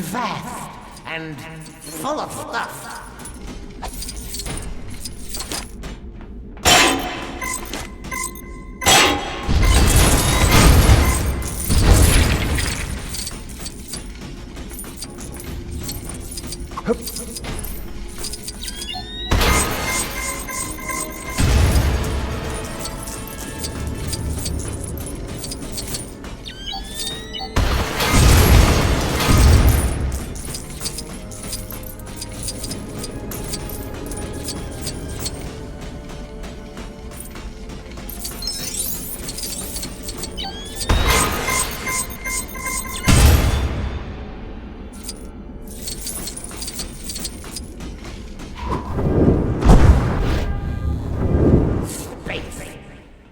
vast and full of stuff.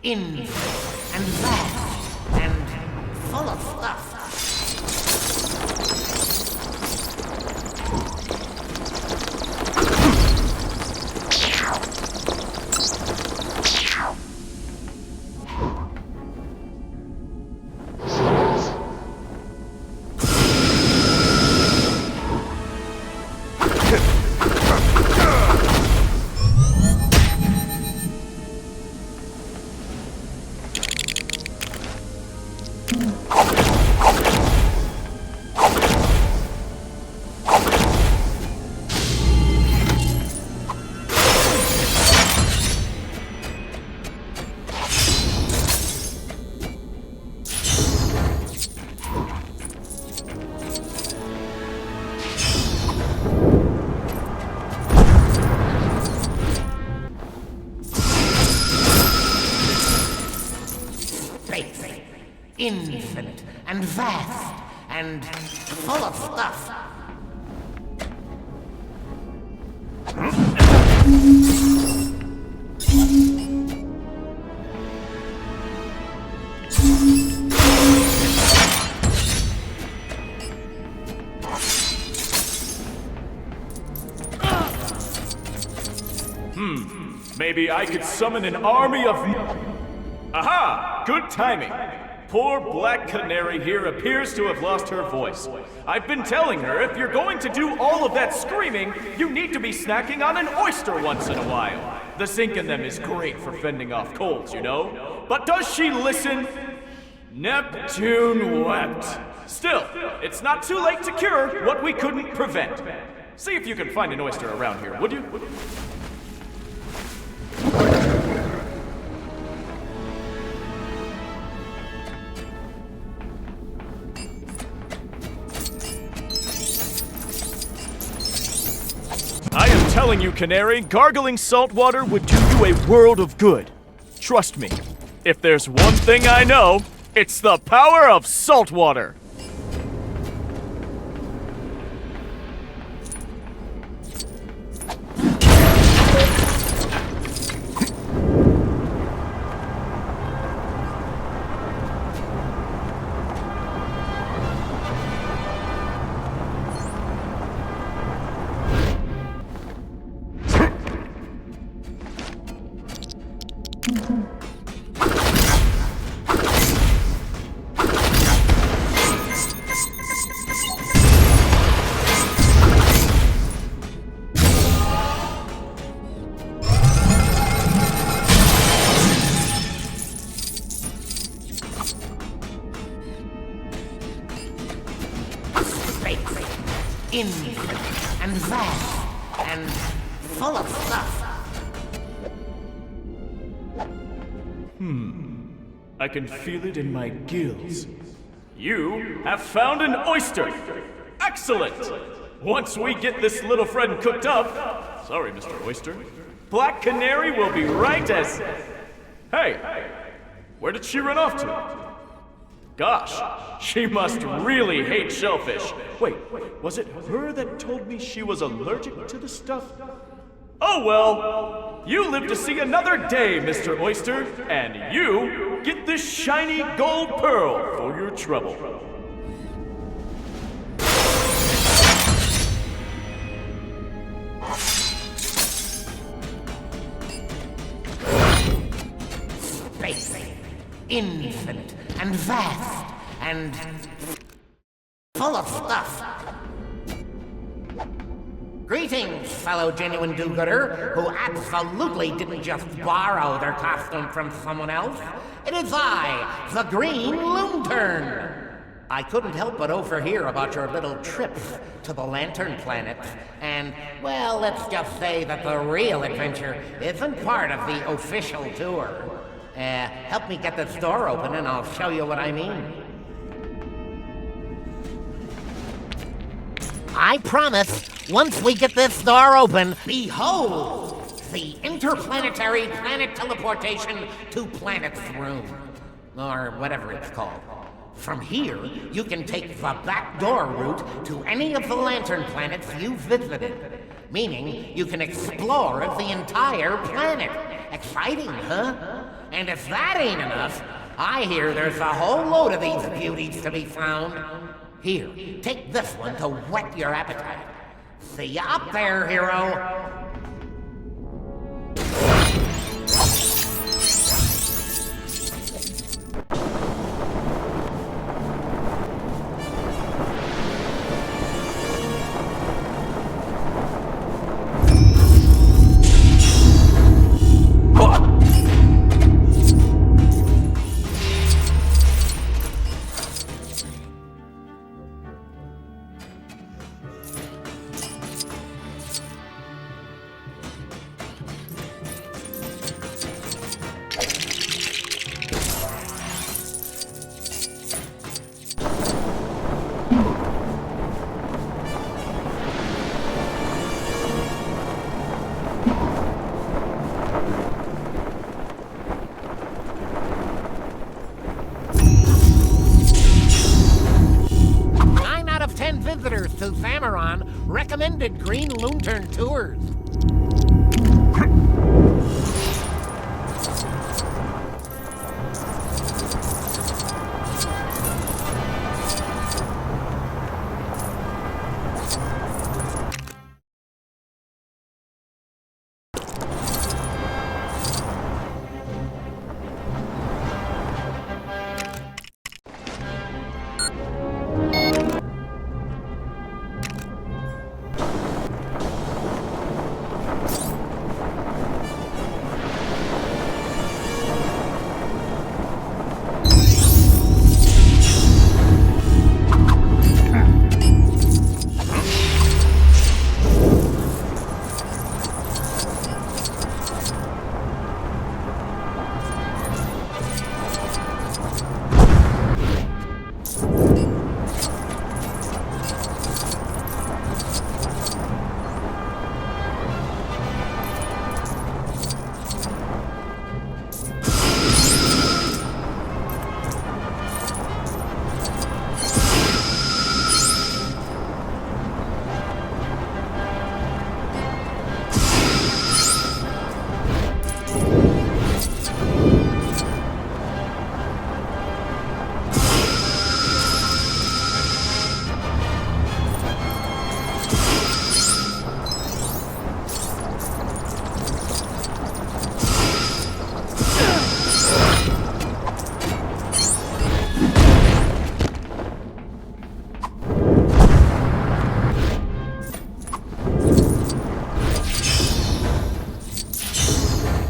Infinite and vast and full of stuff. Infinite and vast and full of stuff. Maybe I could summon an army of... Aha! Good timing. Poor Black Canary here appears to have lost her voice. I've been telling her if you're going to do all of that screaming, you need to be snacking on an oyster once in a while. The zinc in them is great for fending off colds, you know? But does she listen? Neptune wept. Still, it's not too late to cure what we couldn't prevent. See if you can find an oyster around here, would you? I am telling you, Canary, gargling salt water would do you a world of good. Trust me, if there's one thing I know, it's the power of salt water. Infinite and vast and full of stuff. I can feel it in my gills. You have found an oyster! Excellent! Once we get this little friend cooked up... Sorry, Mr. Oyster. Black Canary will be right as... Hey! Where did she run off to? Gosh, she must really hate shellfish. Wait, was it her that told me she was allergic to the stuff? Oh well, you live to see another day, Mr. Oyster, and you get this shiny gold pearl for your trouble. Space, infinite and vast and full of stuff. Greetings, fellow genuine do-gooder, who absolutely didn't just borrow their costume from someone else. It is I, the Green Lantern. I couldn't help but overhear about your little trips to the Lantern Planet, and, well, let's just say that the real adventure isn't part of the official tour. Help me get this door open and I'll show you what I mean. I promise, once we get this door open, behold, the interplanetary planet teleportation to Planet's room, or whatever it's called. From here, you can take the back door route to any of the Lantern planets you've visited, meaning you can explore the entire planet. Exciting, huh? And if that ain't enough, I hear there's a whole load of these beauties to be found. Here, take this one to whet your appetite. See ya up there, hero! Visitors to Zamaron recommended Green Lantern tours.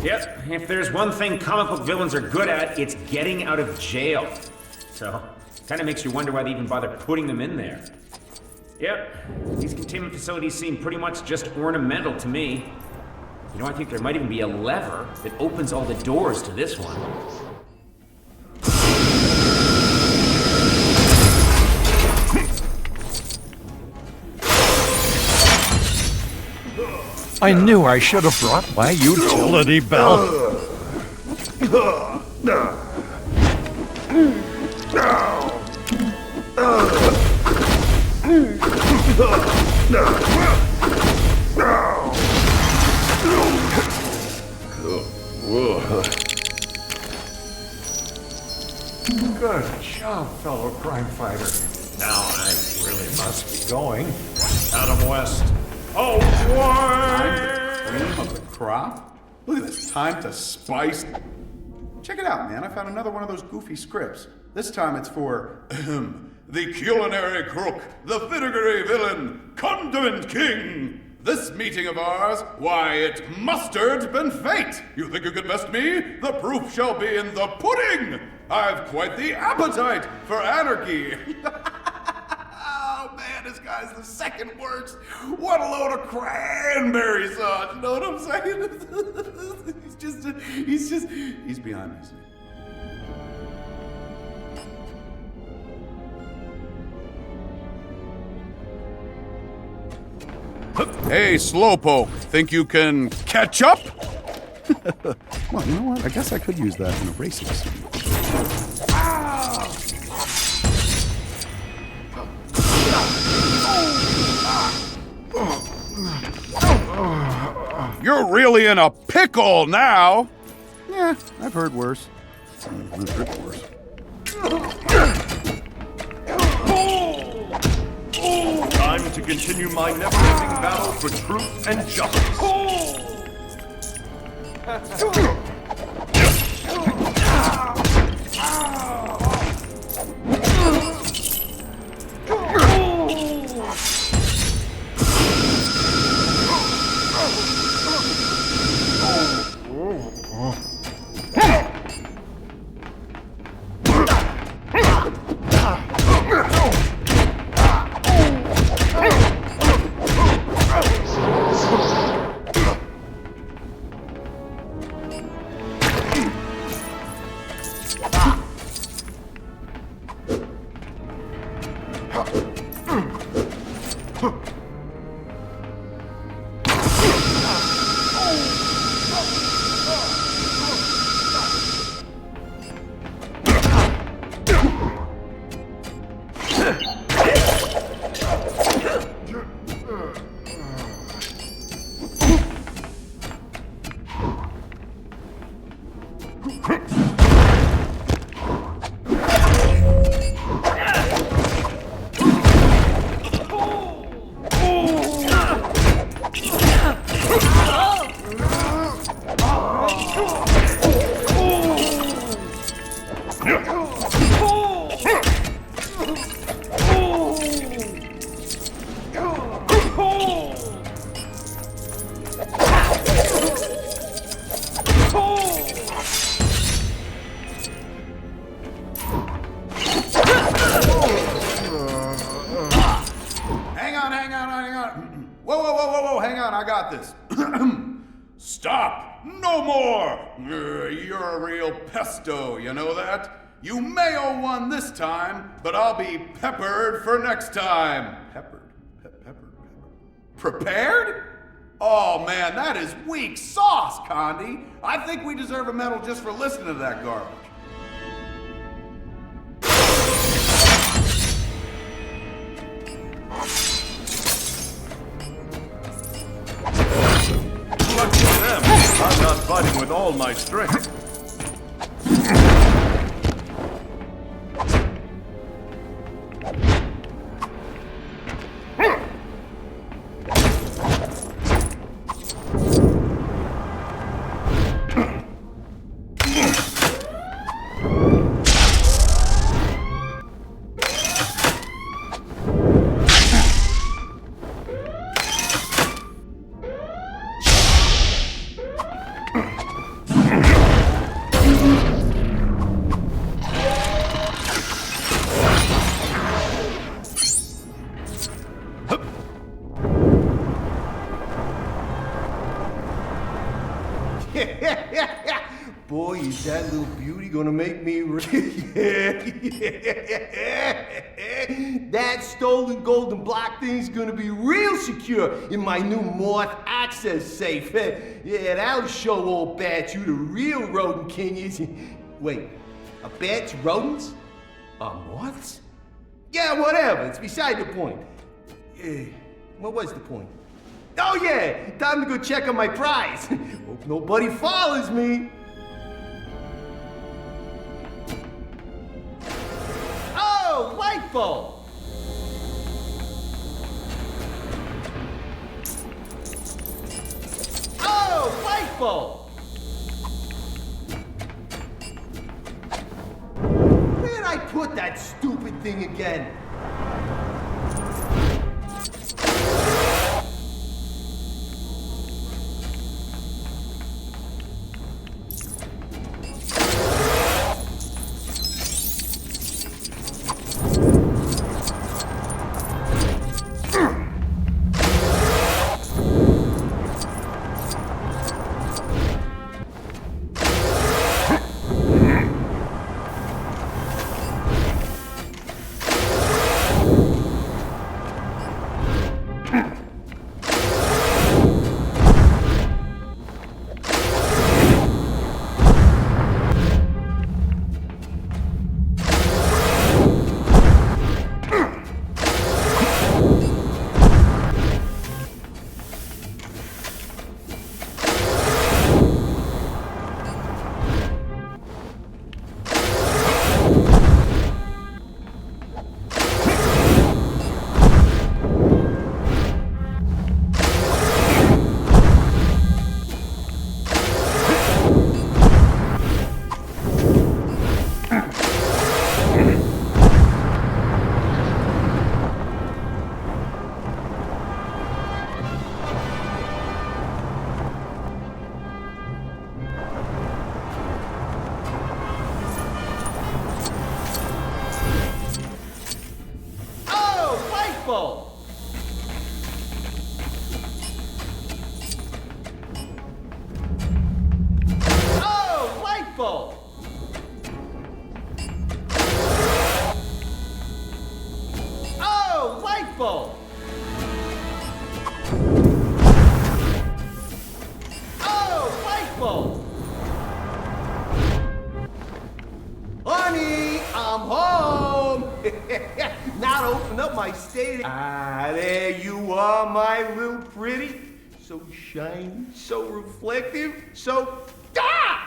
Yep, if there's one thing comic book villains are good at, it's getting out of jail. So, kinda makes you wonder why they even bother putting them in there. Yep, these containment facilities seem pretty much just ornamental to me. You know, I think there might even be a lever that opens all the doors to this one. I knew I should have brought my utility belt. Good job, fellow crime fighter. Now I really must be going. Adam West. Oh, what? Cream of the crop? Look at this, time to spice. Check it out, man. I found another one of those goofy scripts. This time it's for the culinary crook, the vinegary villain, condiment king, This meeting of ours, why, it mustard been fate. You think you can best me? The proof shall be in the pudding. I've quite the appetite for anarchy. Oh man, this guy's the second worst. What a load of cranberry sauce. You know what I'm saying? He's behind me. Hey, Slowpoke, think you can catch up? Well, you know what? I guess I could use that in a racing scene. You're really in a pickle now! Yeah, I've heard worse. I've heard worse. Time to continue my never-ending battle for truth and justice. Whoa, hang on, I got this. Stop! No more! You're a real pesto, you know that? You may owe one this time, but I'll be peppered for next time. Peppered? Peppered? Prepared? Oh man, that is weak sauce, Condi. I think we deserve a medal just for listening to that garbage. Lucky them, I'm not fighting with all my strength. Boy, is that little beauty gonna make me That stolen golden block thing's gonna be real secure in my new Moth access safe. Yeah, that'll show old Bats who the real rodent king is. Wait, a Bats rodents? Moths? Yeah, whatever, it's beside the point. What was the point? Oh yeah, time to go check on my prize. Hope nobody follows me. Oh, light bulb. Oh, light bulb. Where'd I put that stupid thing again? stay there. Ah, there you are, my little pretty. So shiny, so reflective, so... Ah!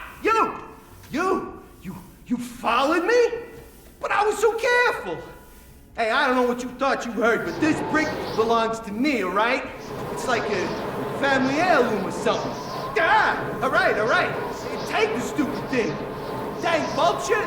You followed me? But I was so careful. Hey, I don't know what you thought you heard, but this brick belongs to me, all right? It's like a family heirloom or something. Ah! All right. Take the stupid thing. Dang vulture!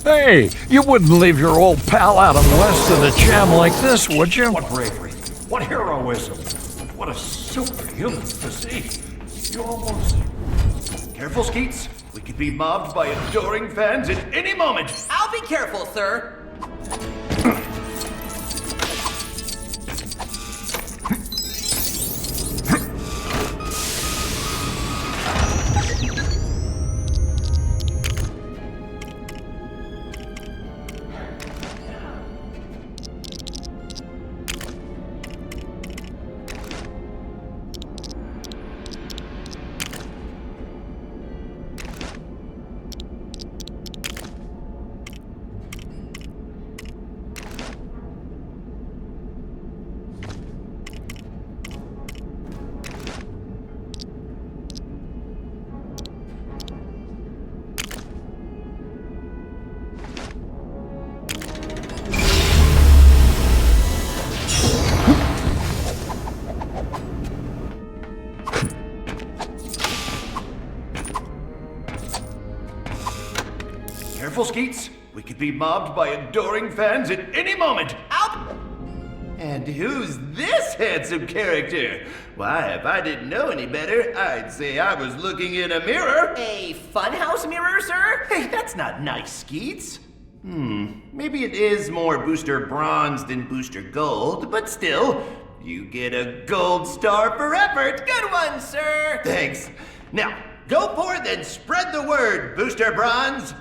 Hey, you wouldn't leave your old pal Adam West in a jam like this, would you? What bravery, what heroism, what a superhuman physique. You almost... Careful, Skeets. We could be mobbed by adoring fans at any moment. I'll be careful, sir. Careful, Skeets. We could be mobbed by adoring fans at any moment. And who's this handsome character? Why, if I didn't know any better, I'd say I was looking in a mirror. A funhouse mirror, sir? Hey, that's not nice, Skeets. Maybe it is more Booster Bronze than Booster Gold, but still, you get a gold star for effort. Good one, sir. Thanks. Now, go forth and spread the word, Booster Bronze.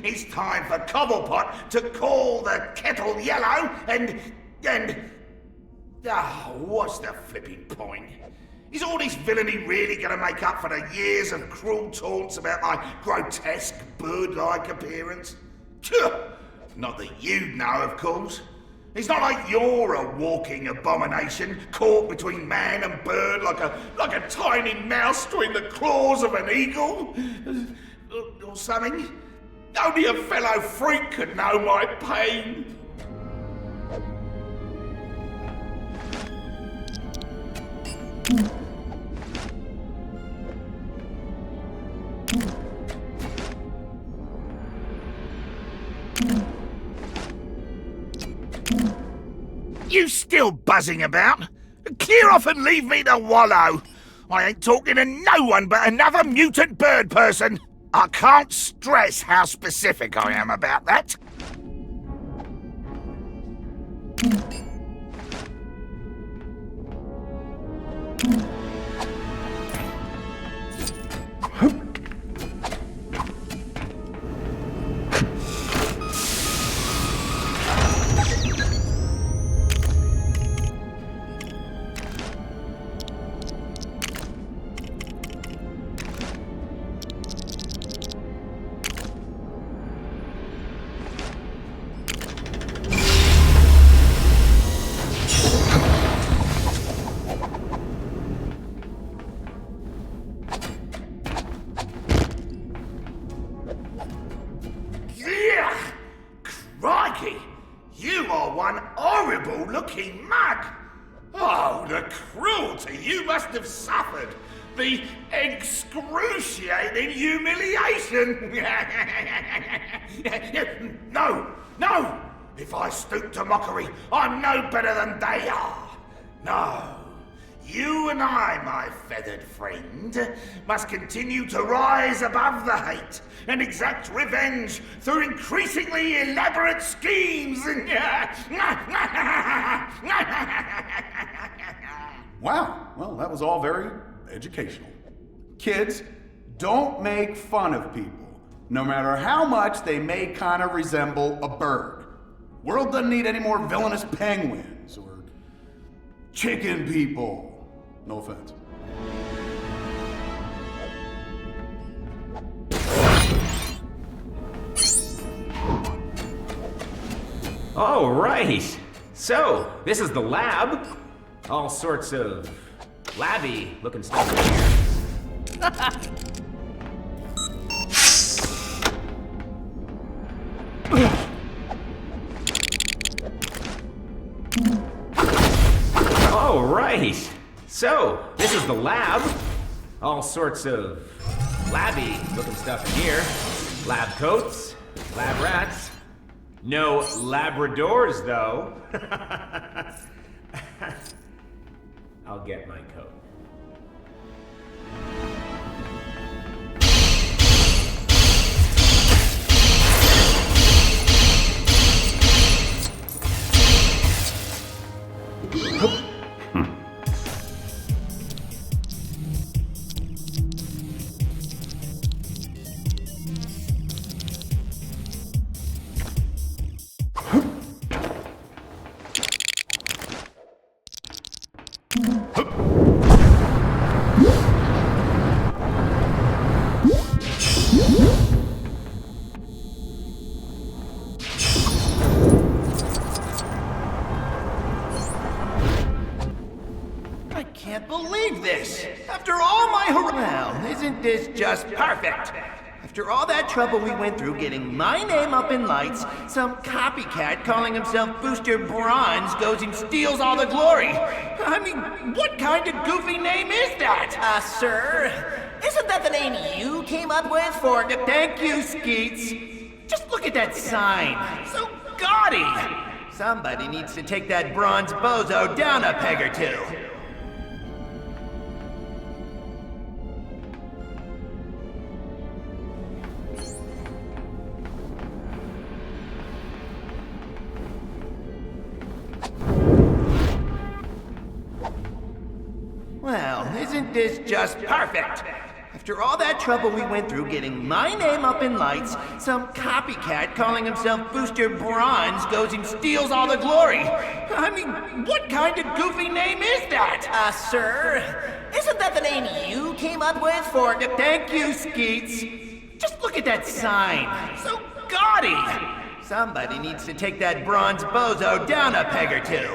It's time for Cobblepot to call the kettle yellow and... what's the flipping point? Is all this villainy really gonna make up for the years of cruel taunts about my grotesque, bird-like appearance? Not that you'd know, of course. It's not like you're a walking abomination, caught between man and bird like a tiny mouse between the claws of an eagle, or something. Only a fellow freak could know my pain. You still buzzing about? Clear off and leave me to wallow. I ain't talking to no one but another mutant bird person. I can't stress how specific I am about that. You are one horrible-looking mug! Oh, the cruel you must have suffered the excruciating humiliation. No! If I stoop to mockery, I'm no better than they are. No. You and I, my feathered friend, must continue to rise above the hate and exact revenge through increasingly elaborate schemes. Wow, well, that was all very educational. Kids, don't make fun of people, no matter how much they may kind of resemble a bird. World doesn't need any more villainous penguins or chicken people. No offense. All right. So, this is the lab. All sorts of labby looking stuff in here. All right. So, this is the lab. All sorts of labby looking stuff in here. Lab coats, lab rats. No Labradors, though. I'll get my coat. I can't believe this! After all my well, isn't this just perfect? After all that trouble we went through getting my name up in lights, some copycat calling himself Booster Bronze goes and steals all the glory. I mean, what kind of goofy name is that? Sir, isn't that the name you came up with for... Thank you, Skeets. Just look at that sign. So gaudy. Somebody needs to take that bronze bozo down a peg or two. Well, isn't this just perfect? After all that trouble we went through getting my name up in lights, some copycat calling himself Booster Bronze goes and steals all the glory. I mean, what kind of goofy name is that? Sir, isn't that the name you came up with for... Thank you, Skeets. Just look at that sign. So gaudy. Somebody needs to take that bronze bozo down a peg or two.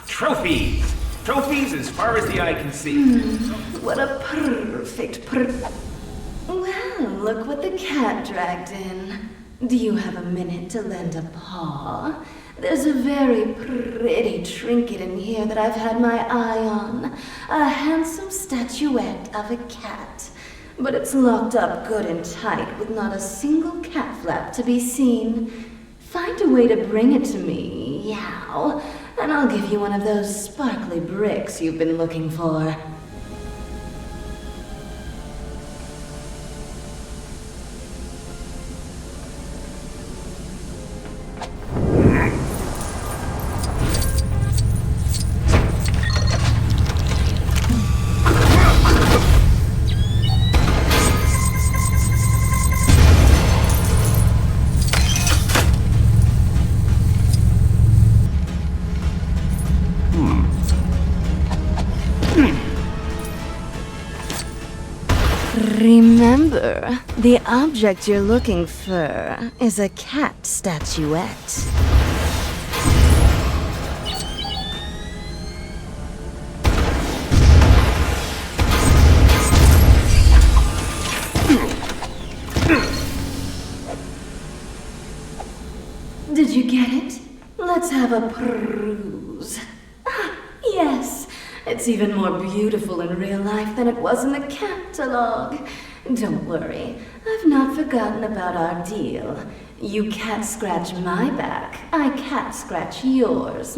Trophies! Trophies as far as the eye can see. What a perfect Well, look what the cat dragged in. Do you have a minute to lend a paw? There's a very pretty trinket in here that I've had my eye on. A handsome statuette of a cat. But it's locked up good and tight with not a single cat flap to be seen. Find a way to bring it to me, Yow, and I'll give you one of those sparkly bricks you've been looking for. Remember, the object you're looking for is a cat statuette. Did you get it? Let's have a peruse. Ah, yes. It's even more beautiful in real life than it was in the catalog. Don't worry, I've not forgotten about our deal. You cat scratch my back, I cat scratch yours,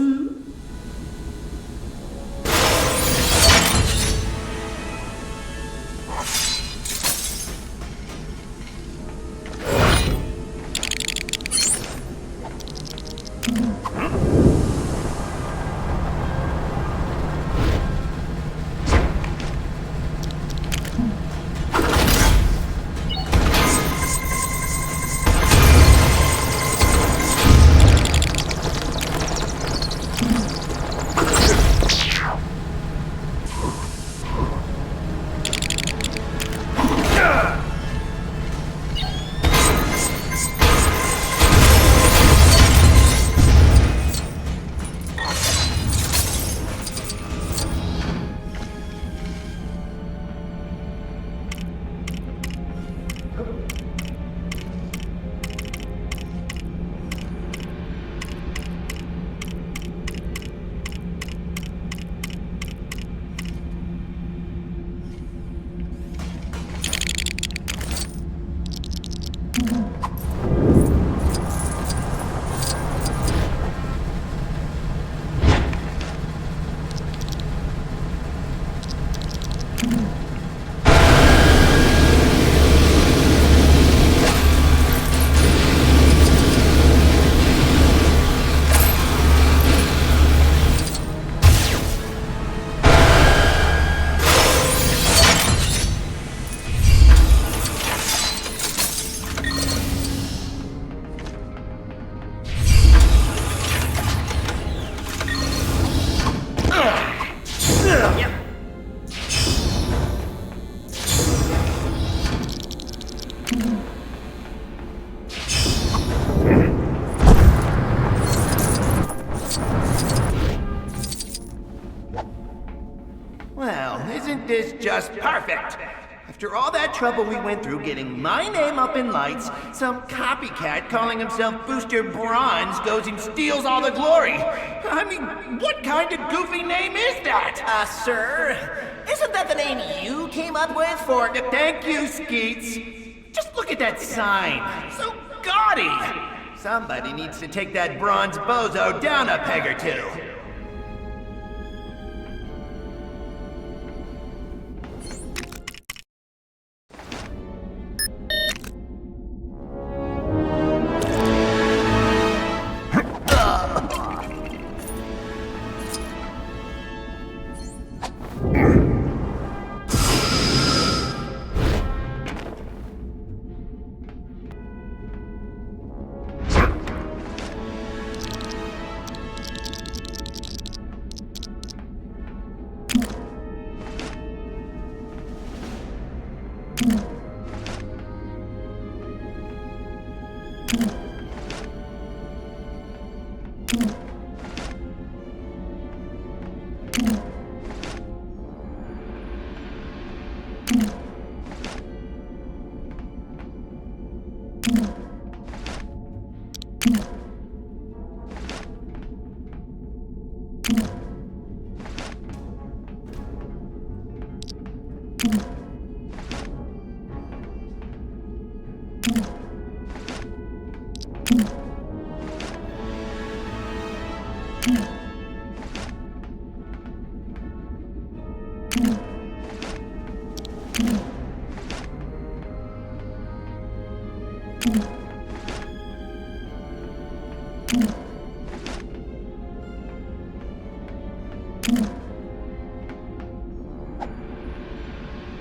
Well, isn't this just perfect? After all that trouble we went through getting my name up in lights, some copycat calling himself Booster Bronze goes and steals all the glory. I mean, what kind of goofy name is that? Sir, isn't that the name you came up with for... Thank you, Skeets. Just look at that sign. So gaudy. Somebody needs to take that bronze bozo down a peg or two.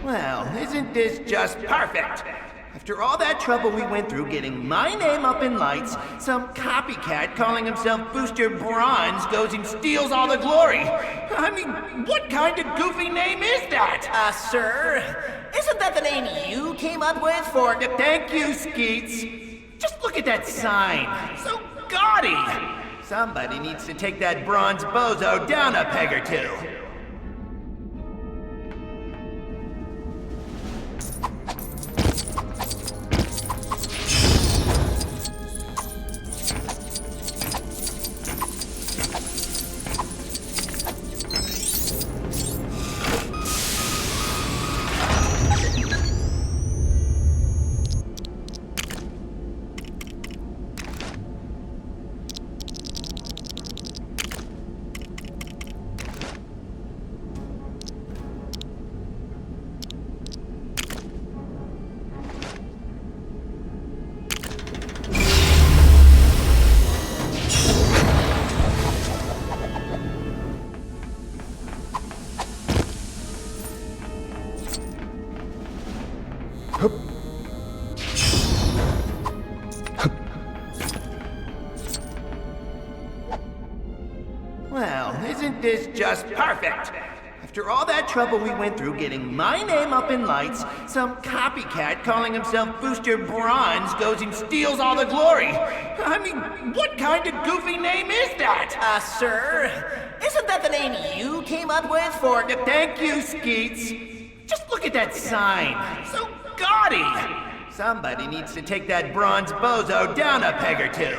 Well, isn't this just perfect? After all that trouble we went through getting my name up in lights, some copycat calling himself Booster Bronze goes and steals all the glory. I mean, what kind of goofy name is that? Sir, isn't that the name you came up with for... Thank you, Skeets. Just look at that sign. So gaudy. Somebody needs to take that bronze bozo down a peg or two. Well, isn't this just perfect? After all that trouble we went through getting my name up in lights, some copycat calling himself Booster Bronze goes and steals all the glory. I mean, what kind of goofy name is that? Sir, isn't that the name you came up with for... Thank you, Skeets. Just look at that sign. So gaudy. Somebody needs to take that bronze bozo down a peg or two.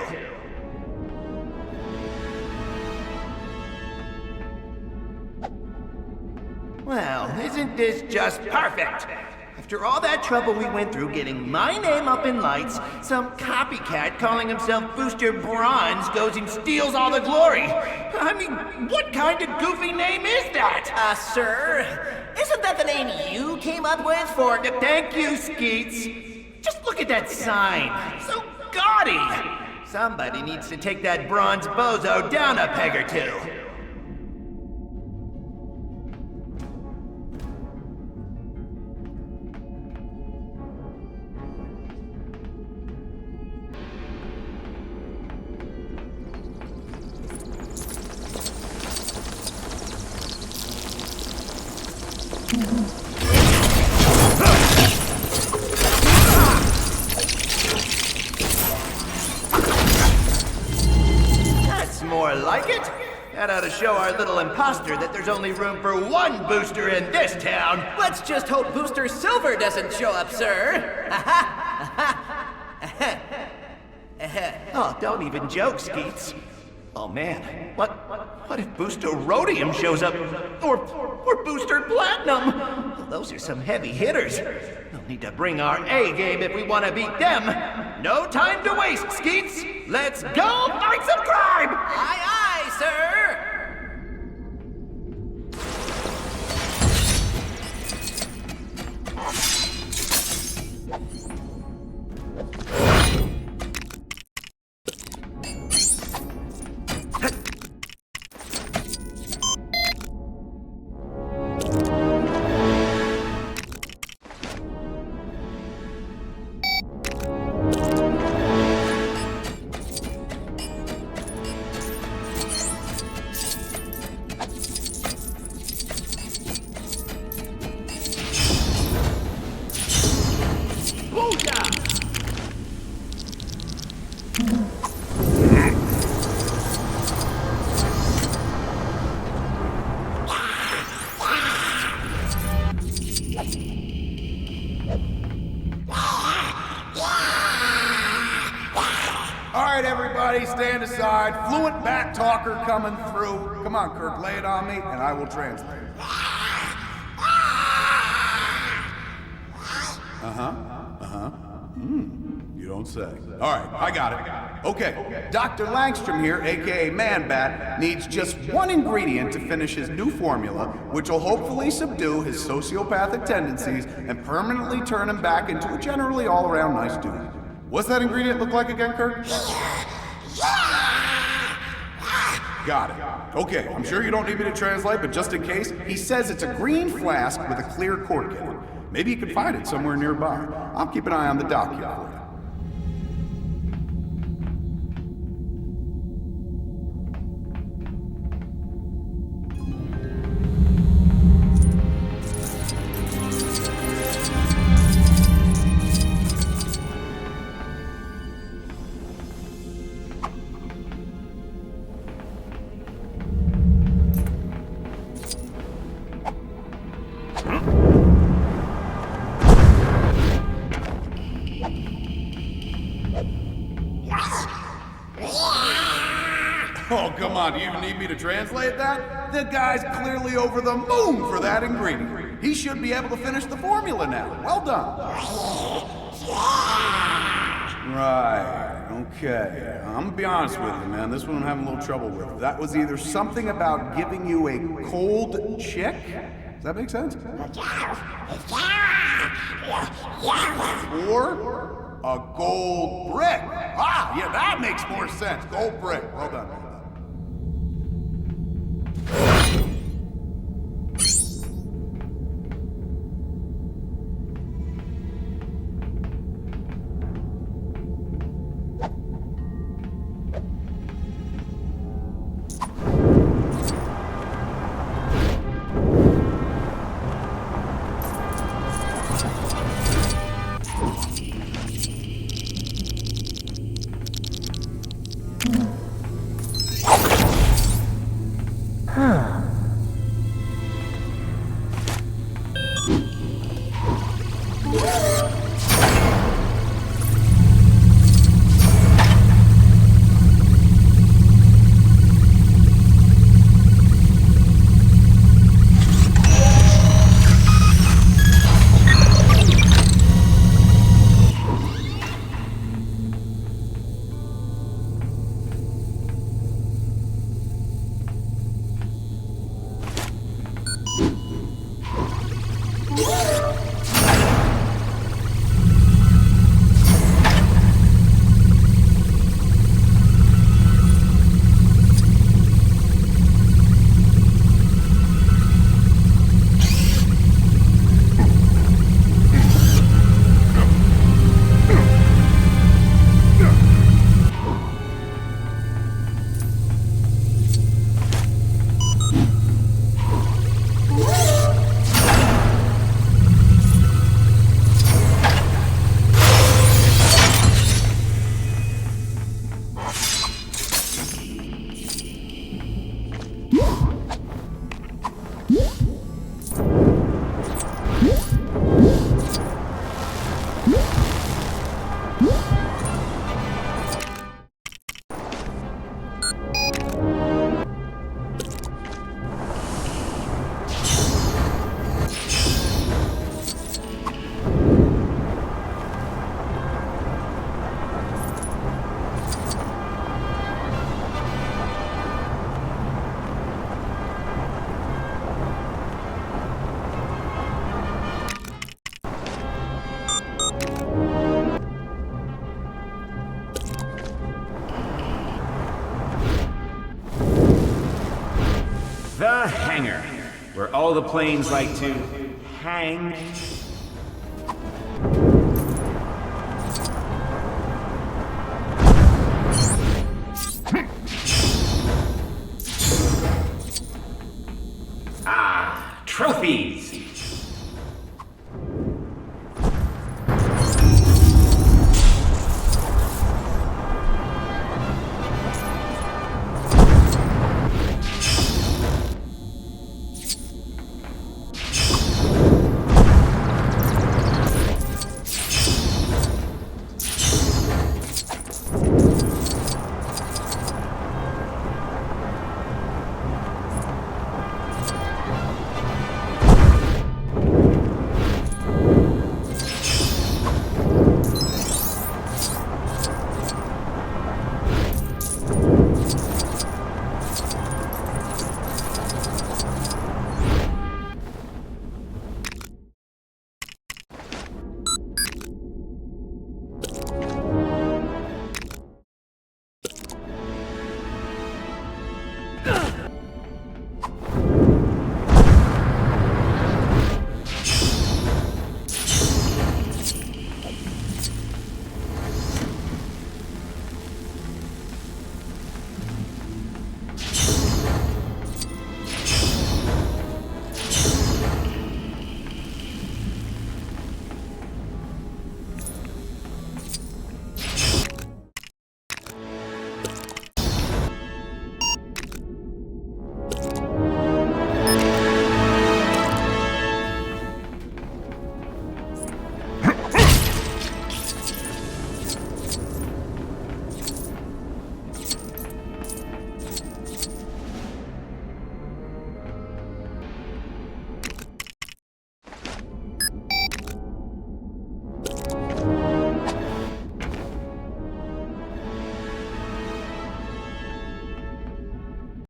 Well, isn't this just perfect? After all that trouble we went through getting my name up in lights, some copycat calling himself Booster Bronze goes and steals all the glory. I mean, what kind of goofy name is that? Sir, isn't that the name you came up with for... Thank you, Skeets. Just look at that sign. So gaudy. Somebody needs to take that bronze bozo down a peg or two. That's more like it. That ought to show our little imposter that there's only room for one booster in this town. Let's just hope Booster Silver doesn't show up, sir. Oh, don't even joke, Skeets. Oh man, what if Booster Rhodium shows up? Or Booster Platinum? Well, those are some heavy hitters. We'll need to bring our A game if we want to beat them. No time to waste, Skeets. Let's go fight some crime! Aye, aye, sir. Stand aside. Fluent back talker coming through. Come on, Kirk, lay it on me, and I will translate. You don't say. All right, I got it. Okay, Dr. Langstrom here, aka Man-Bat, needs just one ingredient to finish his new formula, which will hopefully subdue his sociopathic tendencies and permanently turn him back into a generally all-around nice dude. What's that ingredient look like again, Kirk? Got it. Okay, I'm sure you don't need me to translate, but just in case, he says it's a green flask with a clear cork in it. Maybe you can find it somewhere nearby. I'll keep an eye on the dock here for you. Oh, come on, do you even need me to translate that? The guy's clearly over the moon for that ingredient. He should be able to finish the formula now. Well done. Right, okay. I'm gonna be honest with you, man. This one I'm having a little trouble with. That was either something about giving you a cold chick. Does that make sense? Or a gold brick. Ah, yeah, that makes more sense. Gold brick. Well done. The hangar, where all the planes like to hang. Ah, trophies!